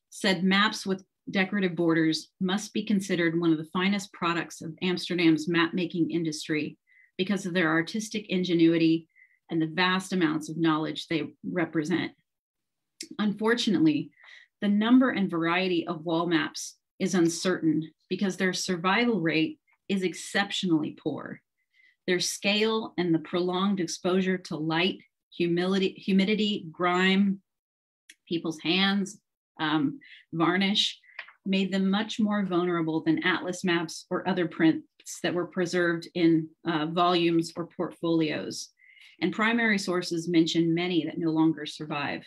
said maps with decorative borders must be considered one of the finest products of Amsterdam's map-making industry because of their artistic ingenuity and the vast amounts of knowledge they represent. Unfortunately, the number and variety of wall maps is uncertain because their survival rate is exceptionally poor. Their scale and the prolonged exposure to light, humidity, grime, people's hands, varnish, made them much more vulnerable than atlas maps or other prints that were preserved in volumes or portfolios. And primary sources mention many that no longer survive.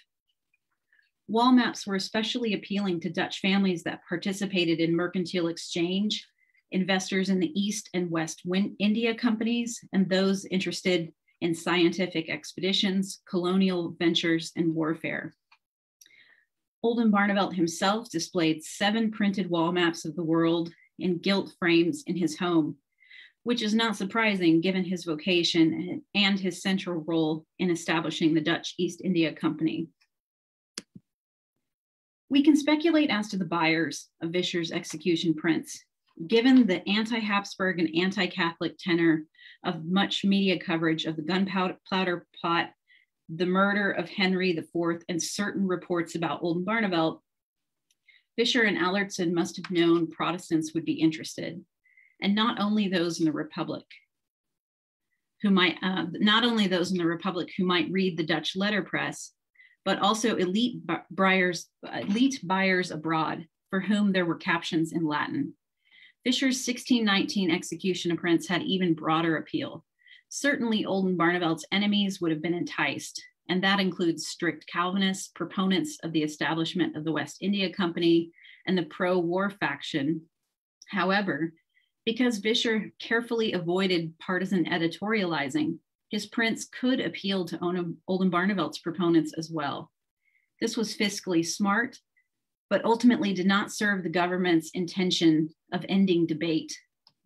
Wall maps were especially appealing to Dutch families that participated in mercantile exchange, investors in the East and West India companies, and those interested in scientific expeditions, colonial ventures, and warfare. Oldenbarnevelt himself displayed 7 printed wall maps of the world in gilt frames in his home, which is not surprising given his vocation and his central role in establishing the Dutch East India Company. We can speculate as to the buyers of Vischer's execution prints, given the anti-Habsburg and anti-Catholic tenor of much media coverage of the gunpowder plot, the murder of Henry IV, and certain reports about Oldenbarnevelt. Vischer and Allertsen must have known Protestants would be interested, and not only those in the Republic who might read the Dutch letterpress, but also elite buyers abroad for whom there were captions in Latin. Vischer's 1619 execution prints had even broader appeal. Certainly Oldenbarnevelt's enemies would have been enticed, and that includes strict Calvinists, proponents of the establishment of the West India Company, and the pro-war faction. However, because Vischer carefully avoided partisan editorializing, his prints could appeal to Oldenbarnevelt's proponents as well. This was fiscally smart, but ultimately did not serve the government's intention of ending debate.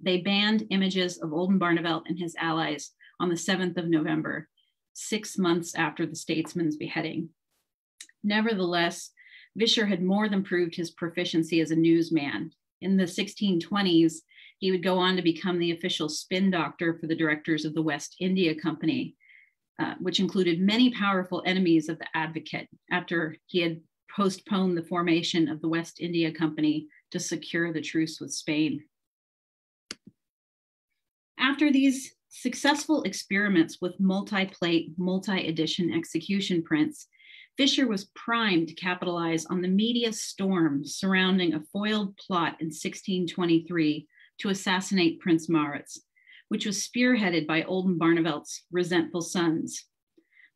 They banned images of Oldenbarnevelt and his allies on the 7th of November, 6 months after the statesman's beheading. Nevertheless, Vischer had more than proved his proficiency as a newsman. In the 1620s, he would go on to become the official spin doctor for the directors of the West India Company, which included many powerful enemies of the advocate after he had postponed the formation of the West India Company to secure the truce with Spain. After these successful experiments with multi-plate, multi-edition execution prints, Vischer was primed to capitalize on the media storm surrounding a foiled plot in 1623 to assassinate Prince Maurits, which was spearheaded by Oldenbarnevelt's resentful sons.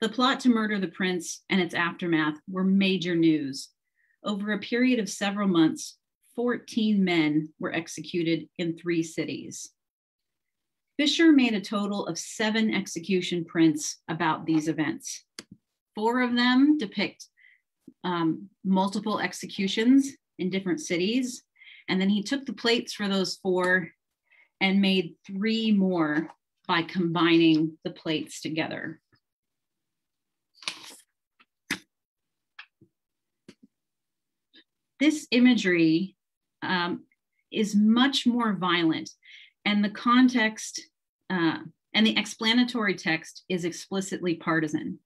The plot to murder the prince and its aftermath were major news. Over a period of several months, 14 men were executed in 3 cities. Vischer made a total of 7 execution prints about these events. 4 of them depict multiple executions in different cities. And then he took the plates for those 4 and made 3 more by combining the plates together. This imagery is much more violent, and the context and the explanatory text is explicitly partisan.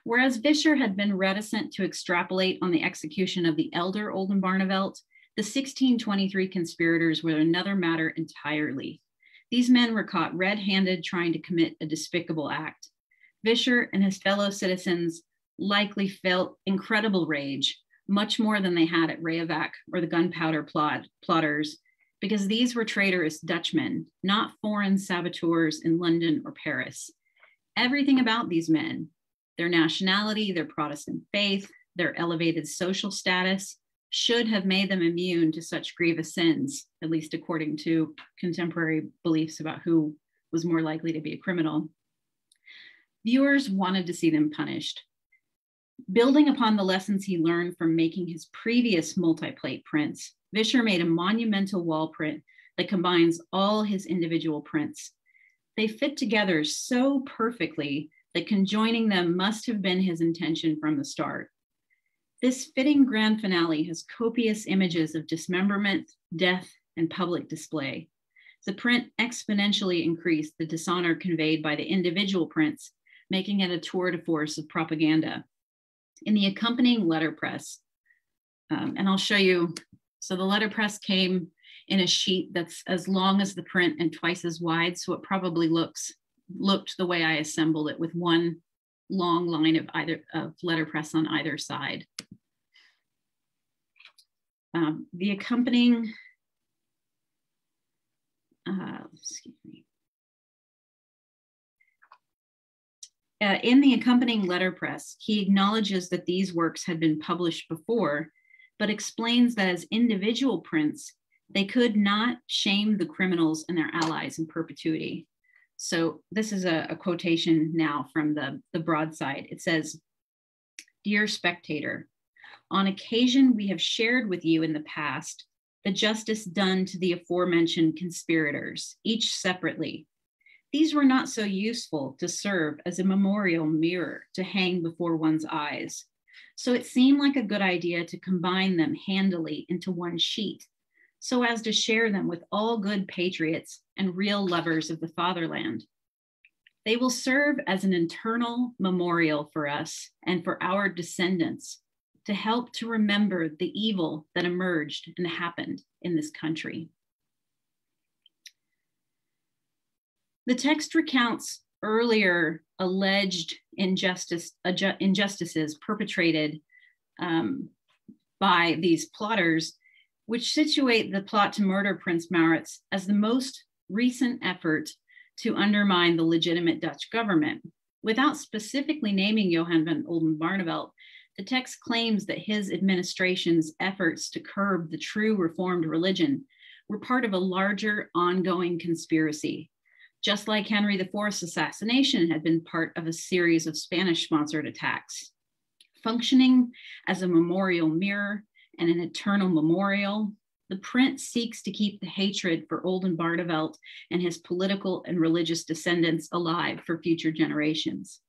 Whereas Vischer had been reticent to extrapolate on the execution of the elder Oldenbarnevelt, the 1623 conspirators were another matter entirely. These men were caught red-handed trying to commit a despicable act. Vischer and his fellow citizens likely felt incredible rage, much more than they had at Reykjavik or the gunpowder plotters, because these were traitorous Dutchmen, not foreign saboteurs in London or Paris. Everything about these men, their nationality, their Protestant faith, their elevated social status, should have made them immune to such grievous sins, at least according to contemporary beliefs about who was more likely to be a criminal. Viewers wanted to see them punished. Building upon the lessons he learned from making his previous multi-plate prints, Vischer made a monumental wall print that combines all his individual prints. They fit together so perfectly that conjoining them must have been his intention from the start. This fitting grand finale has copious images of dismemberment, death, and public display. The print exponentially increased the dishonor conveyed by the individual prints, making it a tour de force of propaganda. In the accompanying letterpress, and I'll show you, so the letterpress came in a sheet that's as long as the print and twice as wide, so it probably looked the way I assembled it, with one long line of letterpress on either side. The accompanying, excuse me. In the accompanying letterpress, he acknowledges that these works had been published before, but explains that as individual prints, they could not shame the criminals and their allies in perpetuity. So this is a quotation now from the broadside. It says, "Dear spectator, on occasion we have shared with you in the past the justice done to the aforementioned conspirators, each separately. These were not so useful to serve as a memorial mirror to hang before one's eyes. So it seemed like a good idea to combine them handily into one sheet, so as to share them with all good patriots and real lovers of the fatherland. They will serve as an eternal memorial for us and for our descendants, to help to remember the evil that emerged and happened in this country." The text recounts earlier alleged injustices perpetrated by these plotters, which situate the plot to murder Prince Maurits as the most recent effort to undermine the legitimate Dutch government. Without specifically naming Johan van Oldenbarnevelt, the text claims that his administration's efforts to curb the true Reformed religion were part of a larger ongoing conspiracy, just like Henry IV's assassination had been part of a series of Spanish-sponsored attacks. Functioning as a memorial mirror and an eternal memorial, the print seeks to keep the hatred for Oldenbarnevelt and his political and religious descendants alive for future generations.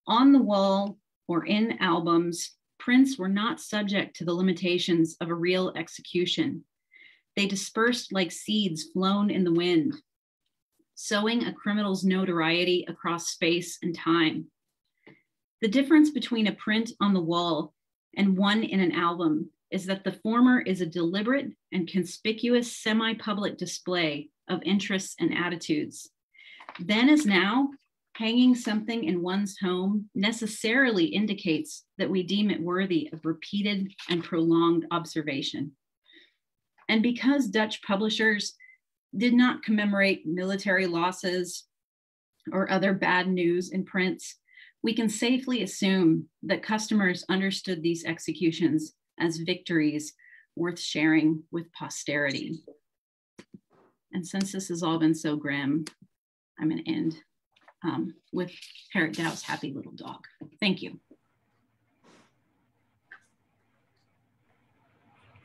On the wall or in albums, prints were not subject to the limitations of a real execution. They dispersed like seeds flown in the wind, sowing a criminal's notoriety across space and time. The difference between a print on the wall and one in an album is that the former is a deliberate and conspicuous semi-public display of interests and attitudes. Then as now, hanging something in one's home necessarily indicates that we deem it worthy of repeated and prolonged observation. And because Dutch publishers did not commemorate military losses or other bad news in prints, we can safely assume that customers understood these executions as victories worth sharing with posterity. And since this has all been so grim, I'm going to end with Parrot Dow's Happy Little Dog. Thank you.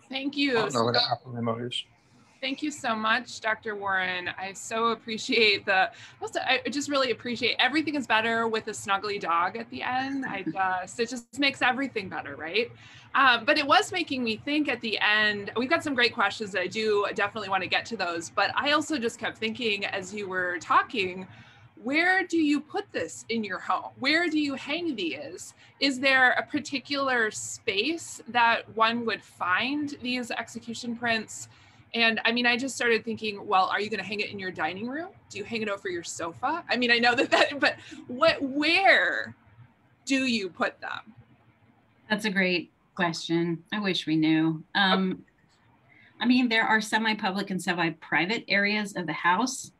Thank you. Thank you so much, Dr. Warren. I so appreciate I just really appreciate everything is better with a snuggly dog at the end. It just makes everything better, right? But it was making me think at the end, we've got some great questions that I do definitely want to get to those, but I also just kept thinking as you were talking, where do you put this in your home? Where do you hang these? Is there a particular space that one would find these execution prints? And I mean, I just started thinking, well, are you going to hang it in your dining room? Do you hang it over your sofa? I mean, I know but where do you put them? That's a great question. I wish we knew. I mean, there are semi-public and semi-private areas of the house.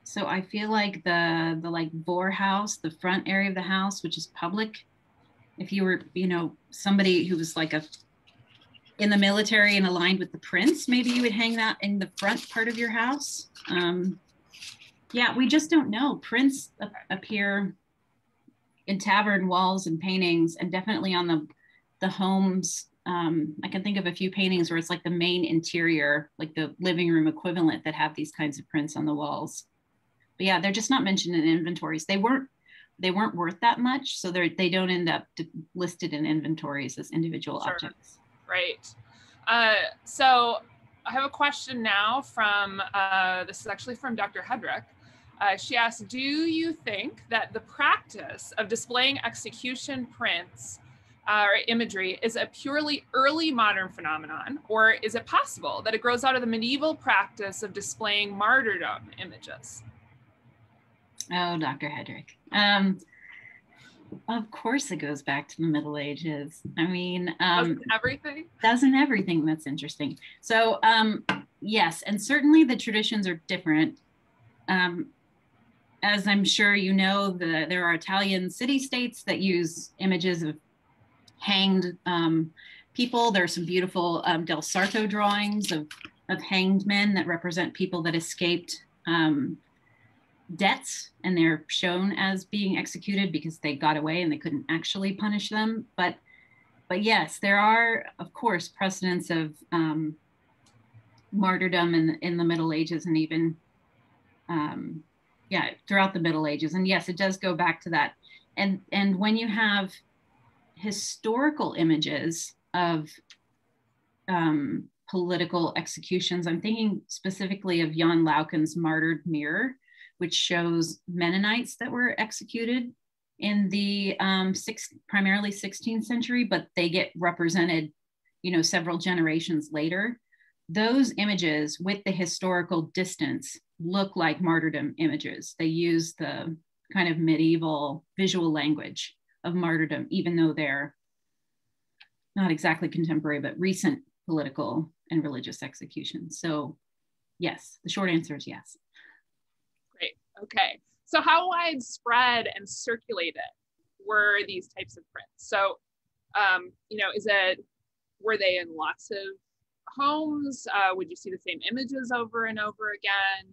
So I feel like the like Boer house, the front area of the house, which is public, if you were, you know, somebody who was like in the military and aligned with the prince, maybe you would hang that in the front part of your house. Yeah, we just don't know. Prints appear in tavern walls and paintings, and definitely on the homes. I can think of a few paintings where it's like the main interior, like the living room equivalent, that have these kinds of prints on the walls. But yeah, they're just not mentioned in inventories. They weren't worth that much, so they don't end up listed in inventories as individual objects. Right. So I have a question now from, this is actually from Dr. Hedrick. She asked, do you think that the practice of displaying execution prints or imagery is a purely early modern phenomenon, or is it possible that it grows out of the medieval practice of displaying martyrdom images? Oh, Dr. Hedrick. Of course it goes back to the Middle Ages. I mean, everything? Doesn't everything. That's interesting. So yes, and certainly the traditions are different. As I'm sure you know, there are Italian city-states that use images of hanged people. There are some beautiful Del Sarto drawings of hanged men that represent people that escaped debts, and they're shown as being executed because they got away and they couldn't actually punish them. But yes, there are, of course, precedents of martyrdom in the Middle Ages, and even throughout the Middle Ages. And yes, it does go back to that. And when you have historical images of political executions, I'm thinking specifically of Jan Lauken's Martyred Mirror, which shows Mennonites that were executed in the primarily 16th century, but they get represented, you know, several generations later. Those images with the historical distance look like martyrdom images. They use the kind of medieval visual language of martyrdom, even though they're not exactly contemporary, but recent political and religious executions. So yes, the short answer is yes. Great, okay. So how widespread and circulated were these types of prints? So, you know, were they in lots of homes? Would you see the same images over and over again?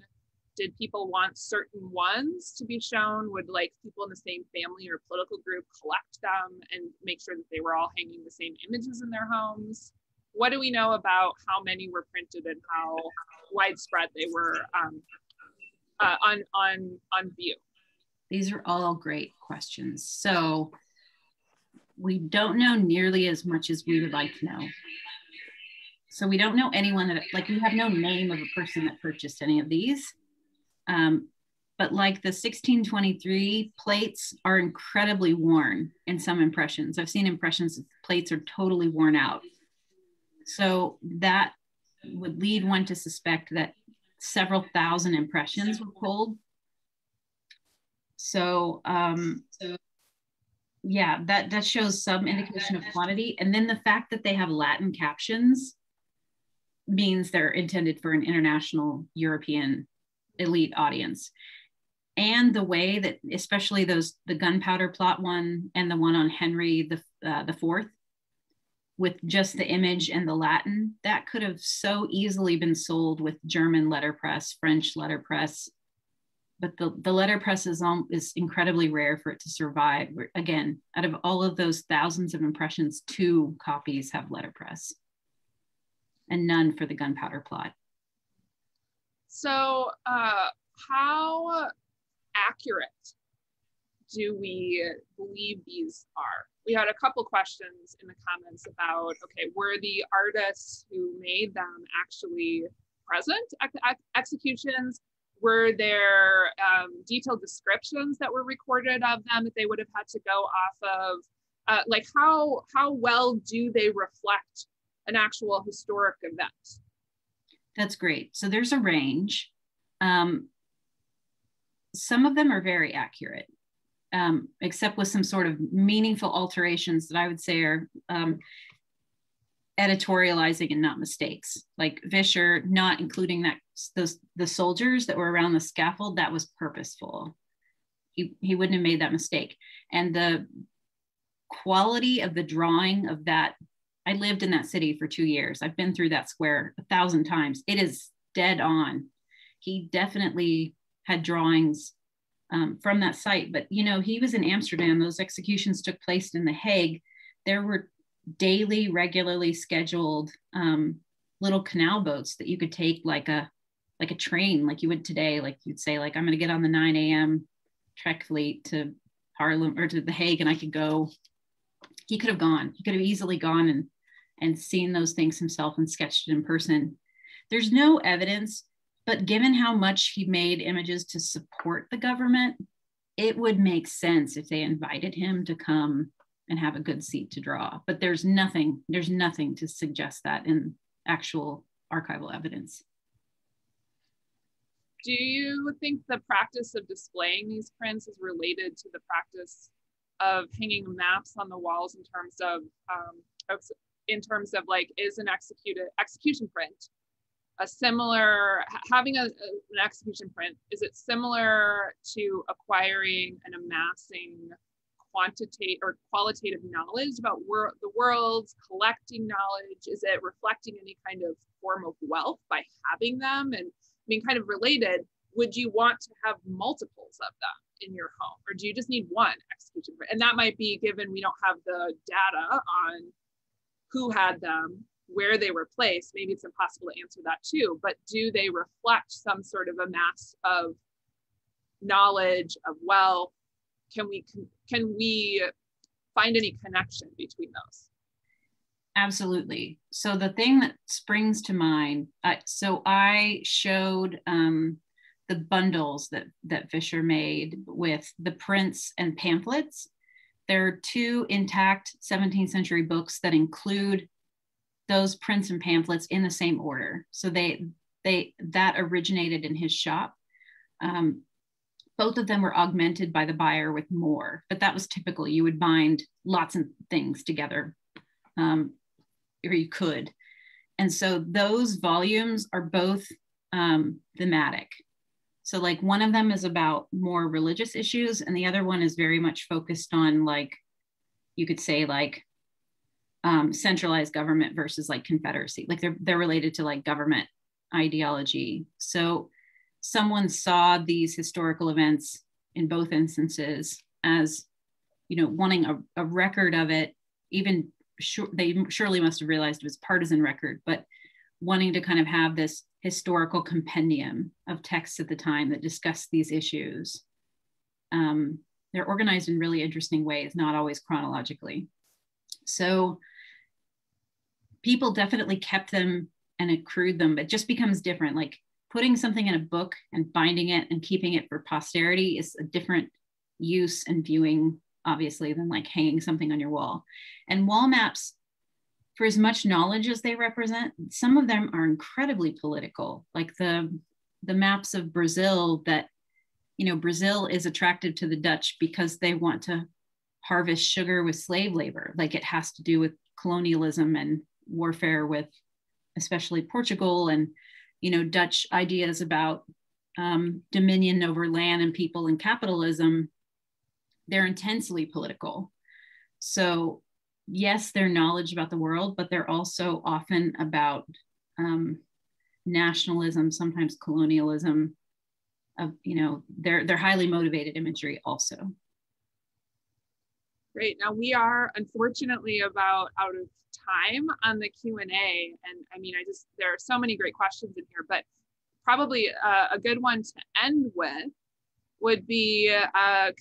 Did people want certain ones to be shown? Would like people in the same family or political group collect them and make sure that they were all hanging the same images in their homes? What do we know about how many were printed and how widespread they were on view? These are all great questions. So we don't know nearly as much as we would like to know. So we don't know anyone that, like, we have no name of a person that purchased any of these. But like the 1623 plates are incredibly worn in some impressions. I've seen impressions that the plates are totally worn out. So that would lead one to suspect that several thousand impressions were pulled. So yeah, that shows some indication of quantity. And then the fact that they have Latin captions means they're intended for an international European elite audience. And the way that, especially the gunpowder plot one and the one on Henry the Fourth, with just the image and the Latin, that could have so easily been sold with German letterpress, French letterpress. But the letterpress is incredibly rare for it to survive. Again, out of all of those thousands of impressions, 2 copies have letterpress and none for the gunpowder plot. So how accurate do we believe these are? We had a couple questions in the comments about, okay, were the artists who made them actually present at the executions? Were there detailed descriptions that were recorded of them that they would have had to go off of? Like how well do they reflect an actual historic event? That's great. So there's a range. Some of them are very accurate, except with some sort of meaningful alterations that I would say are editorializing and not mistakes. Like Vischer not including the soldiers that were around the scaffold, that was purposeful. He wouldn't have made that mistake. And the quality of the drawing of that, I lived in that city for 2 years. I've been through that square 1,000 times. It is dead on. He definitely had drawings from that site, but he was in Amsterdam. Those executions took place in The Hague. There were daily, regularly scheduled little canal boats that you could take like a train, like you would today. Like you'd say, like, I'm going to get on the 9 a.m. Trek fleet to Haarlem or to The Hague, and I could go. He could have gone. He could have easily gone and seen those things himself and sketched it in person. There's no evidence, but given how much he made images to support the government, it would make sense if they invited him to come and have a good seat to draw. But there's nothing to suggest that in actual archival evidence. Do you think the practice of displaying these prints is related to the practice of hanging maps on the walls in terms of like, is an execution print a similar, having an execution print, is it similar to acquiring and amassing quantitative or qualitative knowledge about the world, collecting knowledge? Is it reflecting any kind of form of wealth by having them? And I mean, kind of related, would you want to have multiples of them in your home, or do you just need one execution print? And that might be given we don't have the data on who had them, where they were placed. Maybe it's impossible to answer that too, but do they reflect some sort of a mass of knowledge, of wealth? Can we find any connection between those? Absolutely. So the thing that springs to mind, so I showed the bundles that Vischer made with the prints and pamphlets. There are 2 intact 17th century books that include those prints and pamphlets in the same order. So that originated in his shop. Both of them were augmented by the buyer with more, but that was typical. You would bind lots of things together, or you could. And so those volumes are both thematic. So like one of them is about more religious issues, and the other one is very much focused on, like, you could say, like, centralized government versus like Confederacy. Like they're related to like government ideology. So someone saw these historical events in both instances as, wanting a record of it. Even they surely must have realized it was partisan record, but wanting to kind of have this historical compendium of texts at the time that discuss these issues. They're organized in really interesting ways, not always chronologically. So people definitely kept them and accrued them, but it just becomes different. Like putting something in a book and binding it and keeping it for posterity is a different use and viewing, obviously, than like hanging something on your wall. And wall maps, for as much knowledge as they represent, some of them are incredibly political. Like the maps of Brazil that, Brazil is attractive to the Dutch because they want to harvest sugar with slave labor. Like it has to do with colonialism and warfare with especially Portugal, and Dutch ideas about dominion over land and people and capitalism. They're intensely political. So yes, they're knowledge about the world, but they're also often about nationalism, sometimes colonialism. They're highly motivated imagery also. Great. Now we are unfortunately about out of time on the Q&A, and I mean, there are so many great questions in here, but probably a good one to end with would be,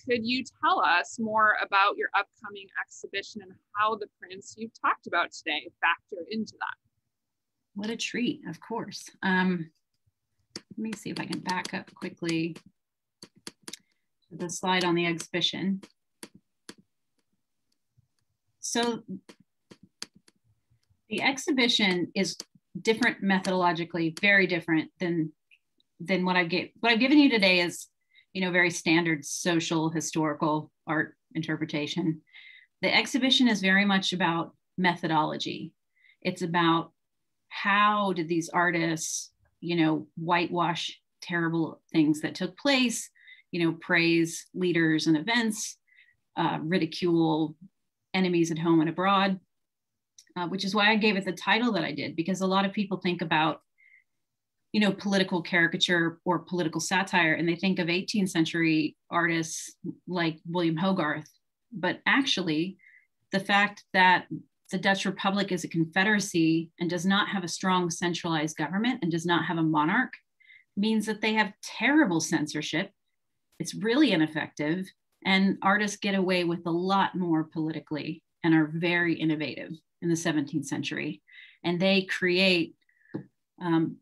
could you tell us more about your upcoming exhibition and how the prints you've talked about today factor into that? What a treat, of course. Let me see if I can back up quickly to the slide on the exhibition. So the exhibition is different methodologically, very different than what I've given you today is, very standard social historical art interpretation. The exhibition is very much about methodology. It's about how did these artists, whitewash terrible things that took place, praise leaders and events, ridicule enemies at home and abroad, which is why I gave it the title that I did, because a lot of people think about, political caricature or political satire, and they think of 18th century artists like William Hogarth. But actually, the fact that the Dutch Republic is a confederacy and does not have a strong centralized government and does not have a monarch means that they have terrible censorship. It's really ineffective, and artists get away with a lot more politically and are very innovative in the 17th century. And they create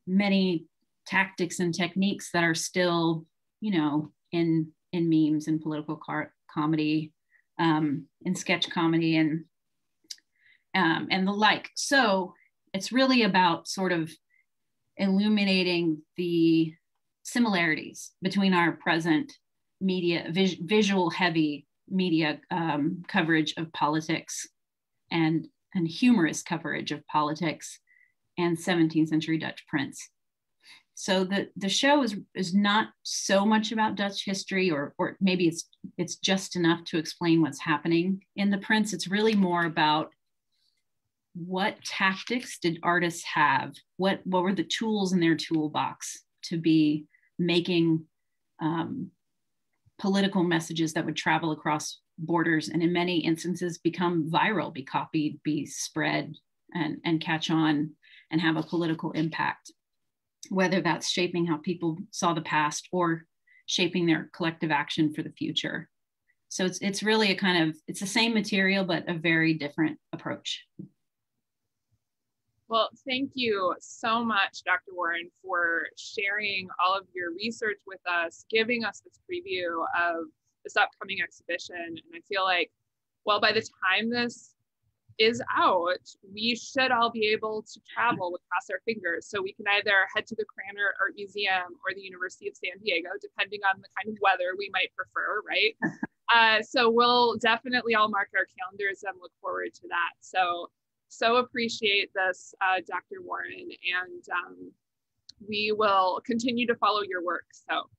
many tactics and techniques that are still, in memes and political comedy, in sketch comedy and the like. So it's really about sort of illuminating the similarities between our present media, visual heavy media coverage of politics and humorous coverage of politics and 17th century Dutch prints. So the show is not so much about Dutch history, or maybe it's just enough to explain what's happening in the prints. It's really more about what tactics did artists have? What were the tools in their toolbox to be making political messages that would travel across borders and in many instances become viral, be copied, be spread, and catch on and have a political impact, whether that's shaping how people saw the past or shaping their collective action for the future. So it's really it's the same material, but a very different approach. Well, thank you so much, Dr. Warren, for sharing all of your research with us, giving us this preview of this upcoming exhibition. And I feel like, well, by the time this is out, we should all be able to travel with cross our fingers. So we can either head to the Krannert Art Museum or the University of San Diego, depending on the kind of weather we might prefer, right? So we'll definitely all mark our calendars and look forward to that. So appreciate this, Dr. Warren, and we will continue to follow your work. So